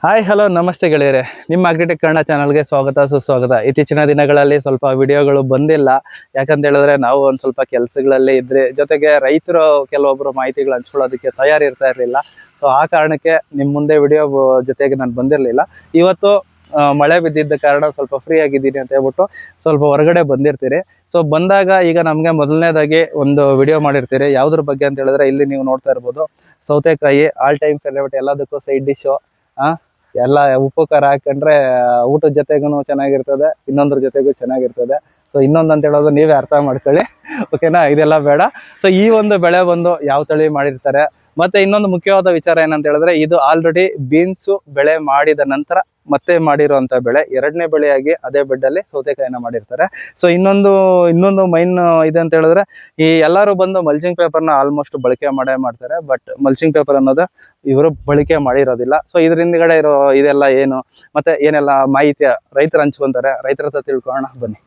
Hi hello ನಮಸ್ತೆ ಗೆಳೆಯರೆ, ನಿಮ್ಮ ಅಗ್ರಿಟೆಕ್ ಕನ್ನಡ ಚಾನಲ್ಗೆ ಸ್ವಾಗತ ಸುಸ್ವಾಗತ. ಇತ್ತೀಚಿನ ದಿನಗಳಲ್ಲಿ ಸ್ವಲ್ಪ ವಿಡಿಯೋಗಳು ಬಂದಿಲ್ಲ, ಯಾಕಂತ ಹೇಳಿದ್ರೆ ನಾವು ಒಂದು ಸ್ವಲ್ಪ ಕೆಲಸಗಳಲ್ಲಿ ಇದ್ರೆ, ಜೊತೆಗೆ ರೈತರು ಕೆಲವೊಬ್ಬರು ಮಾಹಿತಿಗಳು ಹಂಚ್ಕೊಳ್ಳೋದಕ್ಕೆ ತಯಾರಿರ್ತಾ ಇರಲಿಲ್ಲ. ಸೊ ಆ ಕಾರಣಕ್ಕೆ ನಿಮ್ಮ ಮುಂದೆ ವಿಡಿಯೋ ಜೊತೆಗೆ ನಾನು ಬಂದಿರಲಿಲ್ಲ. ಇವತ್ತು ಮಳೆ ಬಿದ್ದಿದ್ದ ಕಾರಣ ಸ್ವಲ್ಪ ಫ್ರೀ ಆಗಿದ್ದೀನಿ ಅಂತ ಹೇಳ್ಬಿಟ್ಟು ಸ್ವಲ್ಪ ಹೊರಗಡೆ ಬಂದಿರ್ತೀರಿ. ಸೊ ಬಂದಾಗ ಈಗ ನಮಗೆ ಮೊದಲನೇದಾಗಿ ಒಂದು ವಿಡಿಯೋ ಮಾಡಿರ್ತೀರಿ. ಯಾವುದ್ರ ಬಗ್ಗೆ ಅಂತ ಹೇಳಿದ್ರೆ, ಇಲ್ಲಿ ನೀವು ನೋಡ್ತಾ ಇರ್ಬೋದು ಸೌತೆಕಾಯಿ ಆಲ್ ಟೈಮ್ ಫೇವರೇಟ್, ಎಲ್ಲದಕ್ಕೂ ಸೈಡ್ ಡಿಶು. ಎಲ್ಲ ಉಪ್ಪು ಖಾರ ಹಾಕೊಂಡ್ರೆ ಊಟದ ಜೊತೆಗೂ ಚೆನ್ನಾಗಿರ್ತದೆ, ಇನ್ನೊಂದ್ರ ಜೊತೆಗೂ ಚೆನ್ನಾಗಿರ್ತದೆ. ಸೊ ಇನ್ನೊಂದು ಅಂತ ಹೇಳೋದು ನೀವೇ ಅರ್ಥ ಮಾಡ್ಕೊಳ್ಳಿ, ಓಕೆನಾ? ಇದೆಲ್ಲ ಬೇಡ. ಸೊ ಈ ಒಂದು ಬೆಳೆ ಬಂದು ಯಾವ ತಳಿ ಮಾಡಿರ್ತಾರೆ, ಮತ್ತೆ ಇನ್ನೊಂದು ಮುಖ್ಯವಾದ ವಿಚಾರ ಏನಂತ ಹೇಳಿದ್ರೆ, ಇದು ಆಲ್ರೆಡಿ ಬೀನ್ಸು ಬೆಳೆ ಮಾಡಿದ ನಂತರ ಮತ್ತೆ ಮಾಡಿರುವಂತ ಬೆಳೆ, ಎರಡನೇ ಬೆಳೆಯಾಗಿ ಅದೇ ಬೆಡ್ಡಲ್ಲಿ ಸೌತೆಕಾಯಿನ ಮಾಡಿರ್ತಾರೆ. ಸೊ ಇನ್ನೊಂದು ಮೈನ್ ಇದೆ ಅಂತ ಹೇಳಿದ್ರೆ, ಈ ಎಲ್ಲರೂ ಬಂದು ಮಲ್ಚಿಂಗ್ ಪೇಪರ್ನ ಆಲ್ಮೋಸ್ಟ್ ಬಳಕೆ ಮಾಡ್ತಾರೆ. ಬಟ್ ಮಲ್ಚಿಂಗ್ ಪೇಪರ್ ಅನ್ನೋದು ಇವರು ಬಳಕೆ ಮಾಡಿರೋದಿಲ್ಲ. ಸೊ ಇದರಿಂದಗಡೆ ಇರೋ ಇದೆಲ್ಲ ಏನು, ಮತ್ತೆ ಏನೆಲ್ಲ ಮಾಹಿತಿ ರೈತರು ಹಂಚ್ಕೊಂತಾರೆ, ರೈತರ ಹತ್ರ ತಿಳ್ಕೊಳ್ಳೋಣ ಬನ್ನಿ.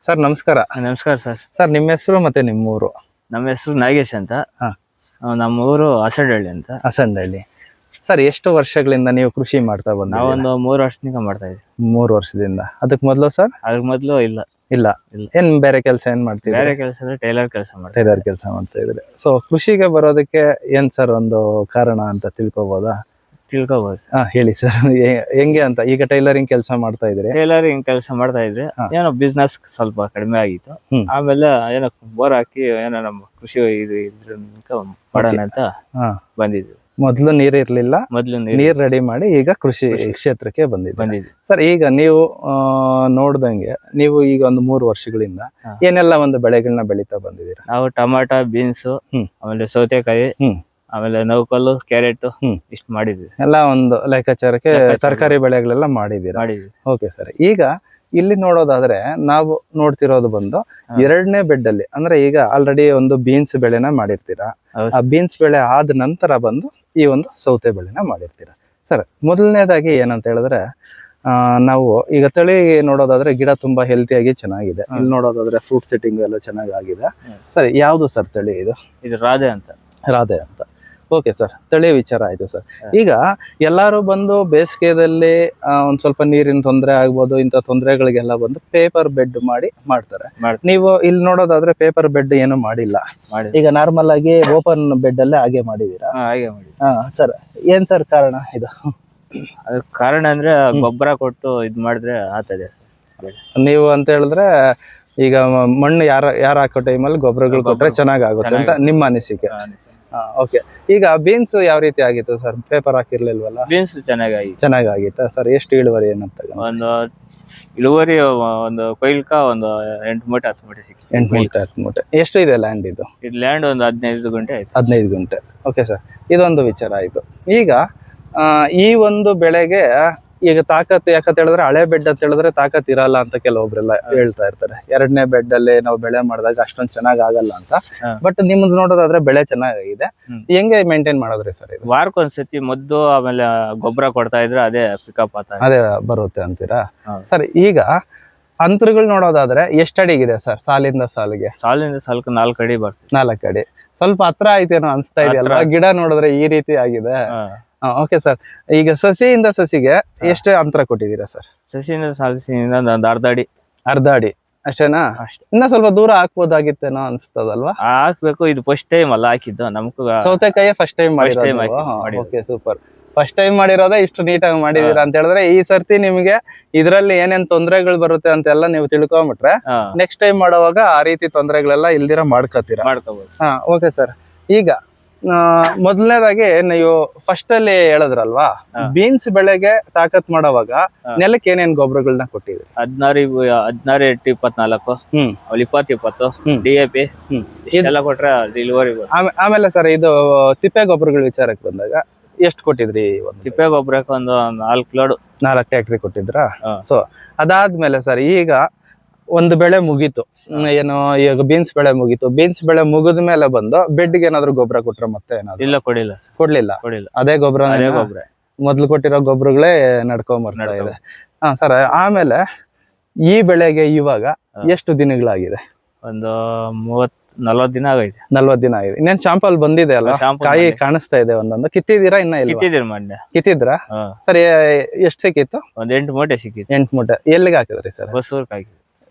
ಸರ್ ನಮಸ್ಕಾರ. ನಮಸ್ಕಾರ ಸರ್. ಸರ್ ನಿಮ್ಮ ಹೆಸರು ಮತ್ತೆ ನಿಮ್ಮೂರು? ನಮ್ಮ ಹೆಸರು ನಾಗೇಶ್ ಅಂತ. ನಮ್ಮ ಊರು ಹಸಡಹಳ್ಳಿ ಅಂತ. ಹಸಡಹಳ್ಳಿ. ಸರ್ ಎಷ್ಟು ವರ್ಷಗಳಿಂದ ನೀವು ಕೃಷಿ ಮಾಡ್ತಾ ಬಂದ? ನಾವೊಂದು 3 ವರ್ಷದಿಂದ ಮಾಡ್ತಾ ಇದ್ದೀವಿ. 3 ವರ್ಷದಿಂದ. ಅದಕ್ಕೆ ಮೊದಲು ಸರ್? ಅದಕ್ಕೆ ಮೊದಲು ಇಲ್ಲ. ಏನ್ ಬೇರೆ ಕೆಲಸ ಏನ್ ಮಾಡ್ತೀವಿ? ಬೇರೆ ಕೆಲಸ ಅಂದ್ರೆ ಟೈಲರ್ ಕೆಲಸ ಮಾಡ್ತಾ ಇದ್ರಿ. ಸೊ ಕೃಷಿಗೆ ಬರೋದಕ್ಕೆ ಏನ್ ಸರ್ ಒಂದು ಕಾರಣ ಅಂತ ತಿಳ್ಕೊಬೋದಾ? ತಿಳ್ಕೊಬಹುದು. ಹೇಳಿ ಸರ್, ಹೆಂಗೆ ಅಂತ. ಈಗ ಟೈಲರಿಂಗ್ ಕೆಲಸ ಮಾಡ್ತಾ ಇದ್ರಿ? ಟೈಲರಿಂಗ್ ಕೆಲಸ ಮಾಡ್ತಾ ಇದ್ರೆ ಏನೋ ಬಿಸ್ನೆಸ್ ಸ್ವಲ್ಪ ಕಡಿಮೆ ಆಗಿತ್ತು. ಆಮೇಲೆ ಏನೋ ಬೋರ್ ಹಾಕಿ ಏನೋ ನಮ್ಮ ಕೃಷಿ ಮಾಡೋಣ ಅಂತ ಬಂದಿದ್ವಿ. ಮೊದ್ಲು ನೀರ್ ಇರ್ಲಿಲ್ಲ, ನೀರ್ ರೆಡಿ ಮಾಡಿ ಈಗ ಕೃಷಿ ಕ್ಷೇತ್ರಕ್ಕೆ ಬಂದಿದ್ವಿ. ಸರ್ ಈಗ ನೀವು ನೋಡ್ದಂಗೆ, ನೀವು ಈಗ ಒಂದು 3 ವರ್ಷಗಳಿಂದ ಏನೆಲ್ಲ ಒಂದು ಬೆಳೆಗಳನ್ನ ಬೆಳೀತಾ ಬಂದಿದ್ದೀರಾ? ನಾವು ಟೊಮಾಟೊ, ಬೀನ್ಸ್, ಆಮೇಲೆ ಸೌತೆಕಾಯಿ, ಆಮೇಲೆ ನೌಕಲ್ಲು, ಕ್ಯಾರೆಟ್ ಇಷ್ಟು ಮಾಡಿದ್ವಿ. ಎಲ್ಲ ಒಂದು ಲೆಕ್ಕಾಚಾರಕ್ಕೆ ತರಕಾರಿ ಬೆಳೆಗಳೆಲ್ಲ ಮಾಡಿದೀರಾ? Okay sir. ಈಗ ಇಲ್ಲಿ ನೋಡೋದಾದ್ರೆ ನಾವು ನೋಡ್ತಿರೋದು ಬಂದು ಎರಡನೇ ಬೆಡ್ ಅಲ್ಲಿ, ಅಂದ್ರೆ ಈಗ ಆಲ್ರೆಡಿ ಒಂದು ಬೀನ್ಸ್ ಬೆಳೆನ ಮಾಡಿರ್ತೀರಾ. ಆ ಬೀನ್ಸ್ ಬೆಳೆ ಆದ ನಂತರ ಬಂದು ಈ ಒಂದು ಸೌತೆ ಬೆಳೆನ ಮಾಡಿರ್ತೀರಾ. ಸರ್ ಮೊದಲನೇದಾಗಿ ಏನಂತ ಹೇಳಿದ್ರೆ, ನಾವು ಈಗ ತಳಿ ನೋಡೋದಾದ್ರೆ ಗಿಡ ತುಂಬಾ ಹೆಲ್ತಿಯಾಗಿ ಚೆನ್ನಾಗಿದೆ. ಇಲ್ಲಿ ನೋಡೋದಾದ್ರೆ ಫ್ರೂಟ್ ಸೆಟ್ಟಿಂಗ್ ಎಲ್ಲ ಚೆನ್ನಾಗಿದೆ. ಸರ್ ಯಾವ್ದು ಸರ್ ತಳಿ ಇದು? ಇದು ರಾಧೆ ಅಂತ. ಓಕೆ ಸರ್, ತಳಿ ವಿಚಾರ ಆಯ್ತು ಸರ್. ಈಗ ಎಲ್ಲಾರು ಬಂದು ಬೇಸಿಗೆದಲ್ಲಿ ಒಂದ್ ಸ್ವಲ್ಪ ನೀರಿನ ತೊಂದರೆ ಆಗ್ಬೋದು, ಇಂಥ ತೊಂದರೆಗಳಿಗೆಲ್ಲ ಬಂದು ಪೇಪರ್ ಬೆಡ್ ಮಾಡಿ ಮಾಡ್ತಾರೆ. ನೀವು ಇಲ್ಲಿ ನೋಡೋದಾದ್ರೆ ಪೇಪರ್ ಬೆಡ್ ಏನು ಮಾಡಿಲ್ಲ, ಈಗ ನಾರ್ಮಲ್ ಆಗಿ ಓಪನ್ ಬೆಡ್ ಅಲ್ಲೇ ಹಾಗೆ ಮಾಡಿದೀರಾ? ಸರ್ ಏನ್ ಸರ್ ಕಾರಣ ಇದು? ಕಾರಣ ಅಂದ್ರೆ ಗೊಬ್ಬರ ಕೊಟ್ಟು ಇದ್ ಮಾಡಿದ್ರೆ ಆಗ್ತದೆ. ನೀವು ಅಂತ ಹೇಳಿದ್ರೆ ಈಗ ಮಣ್ಣು ಯಾರ ಹಾಕೋ ಟೈಮಲ್ಲಿ ಗೊಬ್ಬರಗಳು ಕೊಟ್ರೆ ಚೆನ್ನಾಗುತ್ತೆ ಅಂತ ನಿಮ್ಮ ಅನಿಸಿಕೆ? ಓಕೆ. ಈಗ ಬೀನ್ಸ್ ಯಾವ ರೀತಿ ಆಗಿತ್ತು ಸರ್? ಪೇಪರ್ ಹಾಕಿರ್ಲಿಲ್ವಲ್ಲ? ಬೀನ್ಸ್ ಚೆನ್ನಾಗಿತ್ತ ಸರ್? ಎಷ್ಟು ಇಳುವರಿ ಏನಂತ? ಒಂದು ಇಳುವರಿ ಒಂದು ಕೊಯ್ಲ್ಕ ಒಂದು 8 ಮೂಟೆ 10 ಮೂಟೆ ಸಿಕ್ಕಿದೆ. 8 ಮೂಟೆ. ಎಷ್ಟು ಇದೆ ಲ್ಯಾಂಡ್ ಇದು? ಲ್ಯಾಂಡ್ ಒಂದು 15 ಗುಂಟೆ ಆಯ್ತು. 15 ಗುಂಟೆ. ಓಕೆ ಸರ್, ಇದೊಂದು ವಿಚಾರ ಆಯ್ತು. ಈಗ ಈ ಒಂದು ಬೆಳೆಗೆ ಈಗ ತಾಕತ್ ಯಾಕಂತ ಹೇಳಿದ್ರೆ, ಹಳೆ ಬೆಡ್ ಅಂತ ಹೇಳಿದ್ರೆ ತಾಕತ್ ಇರಲ್ಲ ಅಂತ ಕೆಲವೊಬ್ರೆಲ್ಲ ಹೇಳ್ತಾ ಇರ್ತಾರೆ. ಎರಡನೇ ಬೆಡ್ ಅಲ್ಲಿ ನಾವು ಬೆಳೆ ಮಾಡಿದಾಗ ಅಷ್ಟೊಂದ್ ಚೆನ್ನಾಗ್ ಆಗಲ್ಲ ಅಂತ. ಬಟ್ ನಿಮ್ದು ನೋಡೋದಾದ್ರೆ ಬೆಳೆ ಚೆನ್ನಾಗಿದೆ. ಹೆಂಗೆ ಮೇಂಟೈನ್ ಮಾಡೋದ್ರಿ ಸರ್ ಇದು? ವಾರಕ್ಕೊಂದ್ಸತಿ ಮದ್ದು ಆಮೇಲೆ ಗೊಬ್ಬರ ಕೊಡ್ತಾ ಇದ್ರೆ ಅದೇ ಪಿಕಪ್ ಅದೇ ಬರುತ್ತೆ ಅಂತೀರಾ? ಸರ್ ಈಗ ಅಂತರಗಳು ನೋಡೋದಾದ್ರೆ ಎಷ್ಟು ಅಡಿಗಿದೆ ಸರ್? ಸಾಲಿಂದ ಸಾಲಿಗೆ 4 ಅಡಿ ಬರ್ತದೆ. 4 ಅಡಿ. ಸ್ವಲ್ಪ ಹತ್ರ ಆಯ್ತೇನೋ ಅನ್ಸ್ತಾ ಇದೆಯಲ್ಲ, ಗಿಡ ನೋಡಿದ್ರೆ ಈ ರೀತಿ ಆಗಿದೆ. ಓಕೆ ಸರ್, ಈಗ ಸಸಿಯಿಂದ ಸಸಿಗೆ ಎಷ್ಟು ಅಂತರ ಕೊಟ್ಟಿದ್ದೀರಾ ಸರ್? ಸಸಿಯಿಂದ ಸಾಲಿನಿಂದ ಒಂದು ಅರ್ಧ ಅಡಿ ಅಷ್ಟೇನಾ? ಇನ್ನ ಸ್ವಲ್ಪ ದೂರ ಹಾಕ್ಬೋದಾಗಿತ್ತೇನೋ ಅನ್ಸ್ತದಲ್ವಾ? ಹಾಕ್ಬೇಕು. ಇದು ಫಸ್ಟ್ ಟೈಮ್ ಅಲ್ಲ ಹಾಕಿದ್ದು. ನಮ್ಗೂ ಸೌತೆಕಾಯಿ ಫಸ್ಟ್ ಟೈಮ್ ಮಾಡಿರೋದು. Okay, super. ಫಸ್ಟ್ ಟೈಮ್ ಮಾಡಿರೋದೇ ಇಷ್ಟು ನೀಟಾಗಿ ಮಾಡಿದೀರಾ ಅಂತ ಹೇಳಿದ್ರೆ, ಈ ಸರ್ತಿ ನಿಮ್ಗೆ ಇದ್ರಲ್ಲಿ ಏನೇನ್ ತೊಂದರೆಗಳು ಬರುತ್ತೆ ಅಂತೆಲ್ಲ ನೀವು ತಿಳ್ಕೊಂಬಿಟ್ರೆ ನೆಕ್ಸ್ಟ್ ಟೈಮ್ ಮಾಡುವಾಗ ಆ ರೀತಿ ತೊಂದರೆಗಳೆಲ್ಲ ಇಲ್ದಿರ ಮಾಡ್ಕೋತೀರಾ. Okay sir. ಈಗ ಮೊದಲನೇದಾಗಿ ನೀವು ಫಸ್ಟ್ ಅಲ್ಲಿ ಹೇಳಿದ್ರಲ್ವಾ, ಬೀನ್ಸ್ ಬೆಳೆಗೆ ತಾಕತ್ ಮಾಡೋವಾಗ ನೆಲಕ್ಕೆ ಏನೇನ್ ಗೊಬ್ಬರಗಳನ್ನ ಕೊಟ್ಟಿದ್ರಿ? 16 8 24 20 DAP ಇಷ್ಟೆಲ್ಲ ಕೊಟ್ರೆ ಇಳುವರಿ. ಆಮೇಲೆ ಸರ್ ಇದು ತಿಪ್ಪೆ ಗೊಬ್ಬರಗಳ ವಿಚಾರಕ್ಕೆ ಬಂದಾಗ ಎಷ್ಟು ಕೊಟ್ಟಿದ್ರಿ? ತಿಪ್ಪೆ ಗೊಬ್ಬರಕ್ಕೆ ಒಂದು 4 ಲೋಡ್ 4 ಟ್ಯಾಕ್ಟ್ರಿ ಕೊಟ್ಟಿದ್ರಾ? ಸೊ ಅದಾದ್ಮೇಲೆ ಸರ್ ಈಗ ಒಂದು ಬೆಳೆ ಮುಗೀತು, ಏನು ಈಗ ಬೀನ್ಸ್ ಬೆಳೆ ಮುಗೀತು. ಬೀನ್ಸ್ ಬೆಳೆ ಮುಗಿದ ಮೇಲೆ ಬಂದು ಬೆಡ್ಗೆ ಏನಾದ್ರು ಗೊಬ್ಬರ ಕೊಟ್ರ ಮತ್ತೆ ಏನಾದ್ರು? ಇಲ್ಲ, ಕೊಡ್ಲಿಲ್ಲ. ಅದೇ ಗೊಬ್ಬರ ಮೊದ್ಲು ಕೊಟ್ಟಿರೋ ಗೊಬ್ಬರಗಳೇ ನಡ್ಕೊಂಡ್ ಬರ್ತಾ ಇದೆ. ಸರ್ ಆಮೇಲೆ ಈ ಬೆಳೆಗೆ ಇವಾಗ ಎಷ್ಟು ದಿನಗಳಾಗಿದೆ? ಒಂದು 30 40 ದಿನ ಆಗೈತೆ. 40 ದಿನ ಆಗಿದೆ. ಇನ್ನೇನ್ ಶಾಂಪಲ್ ಬಂದಿದೆ ಅಲ್ಲ, ಶಾಂಪಲ್ ಕಾಯಿ ಕಾಣಿಸ್ತಾ ಇದೆ ಒಂದೊಂದು. ಕಿತ್ತಿದ್ದೀರಾ ಇನ್ನ ಇಲ್ಲ? ಕಿತ್ತಿದ್ದೀರಿ ಮೊನ್ನೆ. ಕಿತ್ತಿದ್ರಾ? ಸರ್ ಎಷ್ಟು ಸಿಕ್ಕಿತ್ತು? ಒಂದ್ 8 ಮೂಟೆ ಸಿಕ್ಕಿತ್ತು. 8 ಮೂಟೆ. ಎಲ್ಲಿಗೆ ಹಾಕಿದ್ರಿ ಸರ್? ಹೊಸೂರ್ಗೆ ಹಾಕಿದ್ವಿ.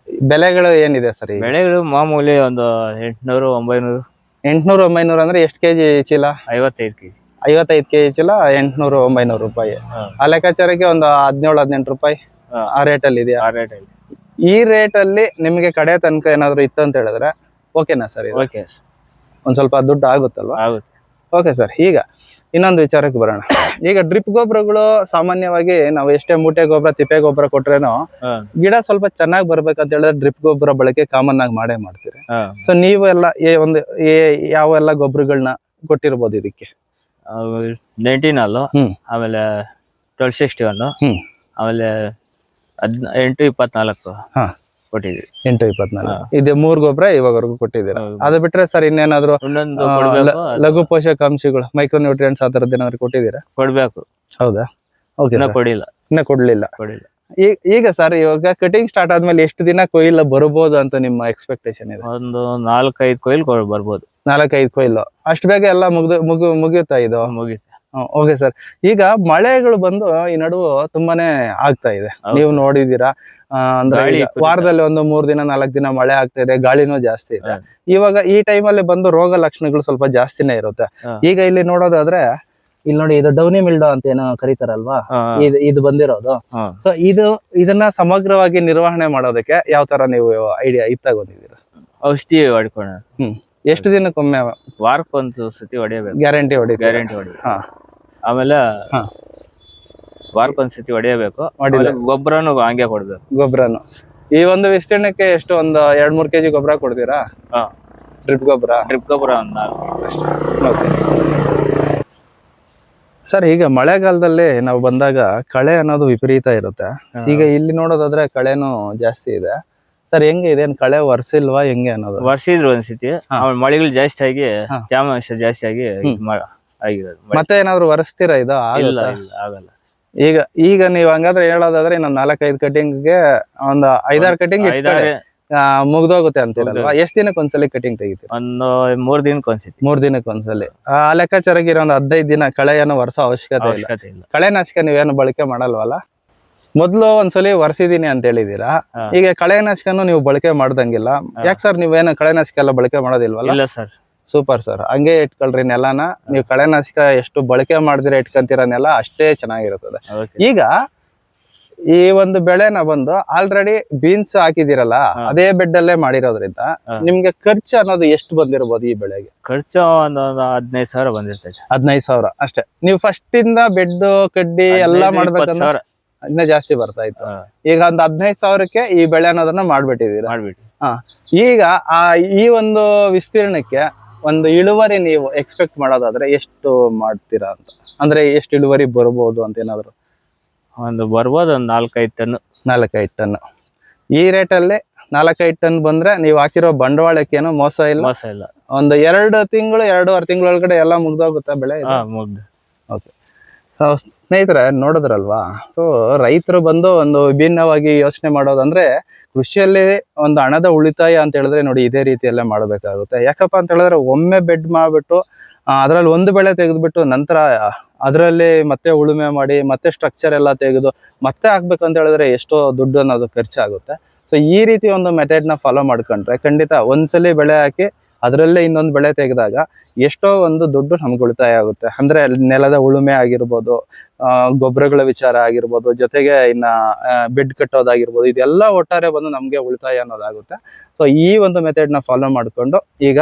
ಬೆಲೆಗಳು ಏನಿದೆ ಸರ್ ಈಗ? ಬೆಳೆಗಳು ಮಾಮೂಲಿ ಒಂದು 800 900. 800 900 ಅಂದ್ರೆ ಎಷ್ಟು ಕೆಜಿ ಚೀಲ? 55 kg. 55 ಕೆಜಿ ಚೀಲ 800 900 ರೂಪಾಯಿ. ಆ ಲೆಕ್ಕಾಚಾರಕ್ಕೆ ಒಂದು 17 18 ರೂಪಾಯಿ ಆ ರೇಟ್ ಅಲ್ಲಿ ಇದೆಯಾ? ಆ ರೇಟಲ್ಲಿ. ಈ ರೇಟ್ ಅಲ್ಲಿ ನಿಮ್ಗೆ ಕಡೆ ತನಕ ಏನಾದ್ರು ಇತ್ತು ಅಂತ ಹೇಳಿದ್ರೆ ಓಕೆನಾ ಸರ್? ಓಕೆ. ಒಂದ್ ಸ್ವಲ್ಪ ದುಡ್ಡು ಆಗುತ್ತಲ್ವಾ? ಆಗುತ್ತೆ. Okay sir. ಈಗ ಇನ್ನೊಂದು ವಿಚಾರಕ್ಕೆ ಬರೋಣ. ಈಗ ಡ್ರಿಪ್ ಗೊಬ್ಬರಗಳು ಸಾಮಾನ್ಯವಾಗಿ ನಾವು ಎಷ್ಟೇ ಮೂಟೆ ಗೊಬ್ಬರ ತಿಪ್ಪೆ ಗೊಬ್ಬರ ಕೊಟ್ರೇನೋ ಗಿಡ ಸ್ವಲ್ಪ ಚೆನ್ನಾಗಿ ಬರ್ಬೇಕಂತ ಹೇಳಿದ್ರೆ ಡ್ರಿಪ್ ಗೊಬ್ಬರ ಬಳಕೆ ಕಾಮನ್ ಆಗಿ ಮಾಡೇ ಮಾಡ್ತೀರಿ. ಸೊ ನೀವು ಎಲ್ಲ ಯಾವೆಲ್ಲ ಗೊಬ್ಬರಗಳನ್ನ ಕೊಟ್ಟಿರ್ಬೋದು ಇದಕ್ಕೆ? 19 ಅಲ್ಲು, ಆಮೇಲೆ 1261, ಆಮೇಲೆ 824 ಕೊಟ್ಟಿದ್ವಿ. 824 ಇದು 3 ಗೊಬ್ಬರ ಇವಾಗವರೆಗೂ ಕೊಟ್ಟಿದ್ದೀರಾ. ಅದು ಬಿಟ್ರೆ ಸರ್ ಇನ್ನೇನಾದ್ರು ಇನ್ನೊಂದು ಕೊಡ್ಬೇಕು, ಲಘು ಪೋಷಕಾಂಶಗಳು ಮೈಕ್ರೋ ನ್ಯೂಟ್ರಿಯೆಂಟ್ಸ್ ಆ ತರದ್ದು ಏನಾದ್ರು ಕೊಟ್ಟಿದ್ದೀರಾ? ಕೊಡ್ಬೇಕು. ಹೌದಾ? ಓಕೆ. ಕೊಡಿಲ್ಲ. ಇನ್ನ ಕೊಡ್ಲಿಲ್ಲ. ಈಗ ಸರ್ ಇವಾಗ ಕಟಿಂಗ್ ಸ್ಟಾರ್ಟ್ ಆದ್ಮೇಲೆ ಎಷ್ಟು ದಿನ ಕೊಯ್ಲು ಬರ್ಬೋದು ಅಂತ ನಿಮ್ಮ ಎಕ್ಸ್ಪೆಕ್ಟೇಷನ್ ಇದೆ? ಒಂದು 4-5 ಕೊಯ್ಲು ಬರ್ಬೋದು. 4-5 ಕೊಯ್ಲು ಅಷ್ಟು ಬೇಗ ಎಲ್ಲ ಮುಗಿಯುತ್ತಾ ಇದು? ಮುಗಿಯುತ್ತೆ. Okay sir. ಈಗ ಮಳೆಗಳು ಬಂದು ಈ ನಡುವೆ ತುಂಬಾನೇ ಆಗ್ತಾ ಇದೆ, ನೀವು ನೋಡಿದೀರಾ. ಅಂದ್ರೆ ವಾರದಲ್ಲಿ ಒಂದು 3 ದಿನ 4 ದಿನ ಮಳೆ ಆಗ್ತಾ ಇದೆ, ಗಾಳಿನೂ ಜಾಸ್ತಿ ಇದೆ. ಇವಾಗ ಈ ಟೈಮಲ್ಲಿ ಬಂದು ರೋಗ ಲಕ್ಷಣಗಳು ಸ್ವಲ್ಪ ಜಾಸ್ತಿನೇ ಇರುತ್ತೆ. ಈಗ ಇಲ್ಲಿ ನೋಡೋದಾದ್ರೆ ಇಲ್ಲಿ ನೋಡಿ, ಇದು ಡೌನಿ ಮಿಲ್ಡೋ ಅಂತ ಏನೋ ಕರೀತಾರಲ್ವಾ, ಇದು ಬಂದಿರೋದು. ಸೊ ಇದನ್ನ ಸಮಗ್ರವಾಗಿ ನಿರ್ವಹಣೆ ಮಾಡೋದಕ್ಕೆ ಯಾವ ತರ ನೀವು ಐಡಿಯಾ ತಗೊಂಡಿದ್ದೀರಾ? ಔಷಧಿ ಹೊಡ್ಕೋಣ. ಎಷ್ಟು ದಿನಕ್ಕೊಮ್ಮೆ? ವಾರಕ್ಕೊಂದು ಸತಿ ಹೊಡಿಯಬೇಕು. ಗ್ಯಾರಂಟಿ ಹೊಡಿ. ಆಮೇಲೆ ವಾರಕ್ಕೊಂದ್ ಸತಿ ಹೊಡಿಯಬೇಕು. ಗೊಬ್ಬರನು ಹಂಗೆ ಕೊಡ್ಬೇಕು. ಗೊಬ್ಬರನು ಈ ಒಂದು ವಿಸ್ತೀರ್ಣಕ್ಕೆ ಎಷ್ಟು ಒಂದು 2-3 kg ಗೊಬ್ಬರ ಕೊಡ್ತೀರಾ? ಡ್ರಿಪ್ ಗೊಬ್ಬರ ಒಂದು 4 ಸರ್. ಈಗ ಮಳೆಗಾಲದಲ್ಲಿ ನಾವು ಬಂದಾಗ ಕಳೆ ಅನ್ನೋದು ವಿಪರೀತ ಇರುತ್ತೆ. ಈಗ ಇಲ್ಲಿ ನೋಡೋದಾದ್ರೆ ಕಳೆನೂ ಜಾಸ್ತಿ ಇದೆ ಸರ್. ಹೆಂಗೆ ಇದೇನ್ ಕಳೆ ವರ್ಸಿಲ್ವಾ ಹೆಂಗೆ ಅನ್ನೋದು? ವರ್ಷಿದ್ರು ಒಂದ್ಸತಿ, ಮಳೆಗಳು ಜಾಸ್ತಿ ಆಗಿ ತೇವಾಂಶ ಜಾಸ್ತಿ ಆಗಿ ಆಗಿರೋದು. ಮತ್ತೆ ಏನಾದ್ರು ವರ್ಸ್ತೀರಾ? ಇದು ಆಗಲ್ಲ. ಈಗ ನೀವ್ ಹಂಗಾದ್ರೆ ಹೇಳೋದಾದ್ರೆ ಇನ್ನೊಂದ್ 4-5 ಕಟಿಂಗ್ಗೆ ಒಂದು 5-6 ಕಟಿಂಗ್ ಮುಗ್ದೋಗುತ್ತೆ ಅಂತೀರಲ್ವಾ? ಎಷ್ಟ್ ದಿನಕ್ಕೆ ಒಂದ್ಸಲಿ ಕಟಿಂಗ್ ತೆಗಿತೀರಿ? ಒಂದು 3 ದಿನಕ್ಕೊಂದ್ಸತಿ. 3 ದಿನಕ್ಕೆ ಒಂದ್ಸಲಿ. ಆ ಲೆಕ್ಕಾಚಾರಕ್ಕೆ ಇರೋ ಒಂದು 15 ದಿನ ಕಳೆಯನ್ನು ವರ್ಸೋ ಅವಶ್ಯಕತೆ ಇಲ್ಲ. ಕಳೆನಾಶಕ ನೀವೇನು ಬಳಕೆ ಮಾಡಲ್ವಲ್ಲ? ಮೊದ್ಲು ಒಂದ್ಸಲಿ ವರ್ಸಿದೀನಿ ಅಂತ ಹೇಳಿದೀರಾ, ಈಗ ಕಳೆನಾಶಕನು ನೀವು ಬಳಕೆ ಮಾಡ್ದಂಗಿಲ್ಲ. ಯಾಕೆ ಸರ್ ನೀವೇನು ಕಳೆನಾಶಕ ಎಲ್ಲ ಬಳಕೆ ಮಾಡೋದಿಲ್ವಲ್ಲ? ಇಲ್ಲ ಸರ್. Super sir. ಹಂಗೆ ಇಟ್ಕೊಳ್ರಿ ನೆಲನ. ನೀವು ಕಳೆನಾಶಕ ಎಷ್ಟು ಬಳಕೆ ಮಾಡಿದಿರ ಇಟ್ಕೊಂತೀರ ನೆಲ ಅಷ್ಟೇ ಚೆನ್ನಾಗಿರುತ್ತದೆ. ಈಗ ಈ ಒಂದು ಬೆಳೆನ ಬಂದು ಆಲ್ರೆಡಿ ಬೀನ್ಸ್ ಹಾಕಿದಿರಲ್ಲ, ಅದೇ ಬೆಡ್ ಅಲ್ಲೇ ಮಾಡಿರೋದ್ರಿಂದ ನಿಮ್ಗೆ ಖರ್ಚು ಅನ್ನೋದು ಎಷ್ಟು ಬಂದಿರಬಹುದು ಈ ಬೆಳೆಗೆ? ಖರ್ಚು ಒಂದು 15,000 ಬಂದಿರ್ತದೆ. 15,000 ಅಷ್ಟೇ. ನೀವು ಫಸ್ಟ್ ಇಂದ ಬೆಡ್ ಕಡ್ಡಿ ಎಲ್ಲ ಮಾಡ್ಬೇಕಂದ್ರೆ ಇನ್ನ ಜಾಸ್ತಿ ಬರ್ತಾ ಇತ್ತು. ಈಗ ಒಂದು 15,000ಕ್ಕೆ ಈ ಬೆಳೆ ಅನ್ನೋದನ್ನ ಮಾಡ್ಬಿಟ್ಟಿದೀರ. ಈಗ ಈ ಒಂದು ವಿಸ್ತೀರ್ಣಕ್ಕೆ ಒಂದು ಇಳುವರಿ ನೀವು ಎಕ್ಸ್ಪೆಕ್ಟ್ ಮಾಡೋದಾದ್ರೆ ಎಷ್ಟು ಮಾಡ್ತೀರಾ ಅಂತ? ಅಂದ್ರೆ ಎಷ್ಟು ಇಳುವರಿ ಬರ್ಬೋದು ಅಂತ ಏನಾದ್ರು? ಬರ್ಬೋದು ಒಂದು 4-5 ಟನ್. 4-5 ಟನ್. ಈ ರೇಟಲ್ಲಿ 4-5 ಟನ್ ಬಂದ್ರೆ ನೀವು ಹಾಕಿರೋ ಬಂಡವಾಳಕ್ಕೆ ಏನೋ ಮೋಸ ಇಲ್ಲ. ಒಂದು 2 ತಿಂಗಳು 2.5 ತಿಂಗಳ ಒಳಗಡೆ ಎಲ್ಲ ಮುಗ್ದೋಗುತ್ತಾ ಬೆಳೆ? ಓಕೆ. ಸ್ನೇಹಿತರೆ ನೋಡಿದ್ರಲ್ವಾ? ಸೊ ರೈತರು ಬಂದು ಒಂದು ವಿಭಿನ್ನವಾಗಿ ಯೋಚನೆ ಮಾಡೋದಂದ್ರೆ ಕೃಷಿಯಲ್ಲಿ ಒಂದು ಹಣದ ಉಳಿತಾಯ ಅಂತ ಹೇಳಿದ್ರೆ ನೋಡಿ ಇದೇ ರೀತಿಯಲ್ಲೇ ಮಾಡಬೇಕಾಗುತ್ತೆ. ಯಾಕಪ್ಪ ಅಂತ ಹೇಳಿದ್ರೆ ಒಮ್ಮೆ ಬೆಡ್ ಮಾಡ್ಬಿಟ್ಟು ಅದ್ರಲ್ಲಿ ಒಂದು ಬೆಳೆ ತೆಗೆದ್ಬಿಟ್ಟು ನಂತರ ಅದರಲ್ಲಿ ಮತ್ತೆ ಉಳುಮೆ ಮಾಡಿ ಮತ್ತೆ ಸ್ಟ್ರಕ್ಚರ್ ಎಲ್ಲ ತೆಗೆದು ಮತ್ತೆ ಹಾಕ್ಬೇಕಂತ ಹೇಳಿದ್ರೆ ಎಷ್ಟೋ ದುಡ್ಡು ಅನ್ನೋದು ಖರ್ಚಾಗುತ್ತೆ. ಸೊ ಈ ರೀತಿ ಒಂದು ಮೆಥಡ್ನ ಫಾಲೋ ಮಾಡ್ಕೊಂಡ್ರೆ ಖಂಡಿತ ಒಂದ್ಸಲಿ ಬೆಳೆ ಹಾಕಿ ಅದರಲ್ಲೇ ಇನ್ನೊಂದು ಬೆಳೆ ತೆಗೆದಾಗ ಎಷ್ಟೋ ಒಂದು ದುಡ್ಡು ನಮ್ಗೆ ಉಳಿತಾಯ ಆಗುತ್ತೆ. ಅಂದ್ರೆ ನೆಲದ ಉಳುಮೆ ಆಗಿರ್ಬೋದು, ಗೊಬ್ಬರಗಳ ವಿಚಾರ ಆಗಿರ್ಬೋದು, ಜೊತೆಗೆ ಇನ್ನ ಬೆಡ್ ಕಟ್ಟೋದಾಗಿರ್ಬೋದು, ಇದೆಲ್ಲ ಒಟ್ಟಾರೆ ಬಂದು ನಮ್ಗೆ ಉಳಿತಾಯ ಅನ್ನೋದಾಗುತ್ತೆ. ಸೊ ಈ ಒಂದು ಮೆಥಡ್ನ ಫಾಲೋ ಮಾಡಿಕೊಂಡು ಈಗ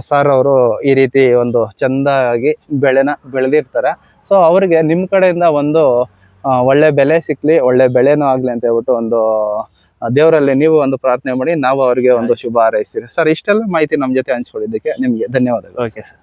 ಸರ್ ಅವರು ಈ ರೀತಿ ಒಂದು ಚಂದಾಗಿ ಬೆಳೆನ ಬೆಳೆದಿರ್ತಾರೆ. ಸೊ ಅವ್ರಿಗೆ ನಿಮ್ಮ ಕಡೆಯಿಂದ ಒಂದು ಒಳ್ಳೆ ಬೆಲೆ ಸಿಕ್ಲಿ, ಒಳ್ಳೆ ಬೆಳೆನೂ ಆಗ್ಲಿ ಅಂತ ಹೇಳ್ಬಿಟ್ಟು ಒಂದು ದೇವರಲ್ಲಿ ನೀವು ಒಂದು ಪ್ರಾರ್ಥನೆ ಮಾಡಿ ನಾವು ಅವರಿಗೆ ಒಂದು ಶುಭ ಹಾರೈಸ್ತೀರಿ. ಸರ್ ಇಷ್ಟೆಲ್ಲ ಮಾಹಿತಿ ನಮ್ಮ ಜೊತೆ ಹಂಚ್ಕೊಳ್ಳಿದ್ದಕ್ಕೆ ನಿಮ್ಗೆ ಧನ್ಯವಾದಗಳು. Okay sir.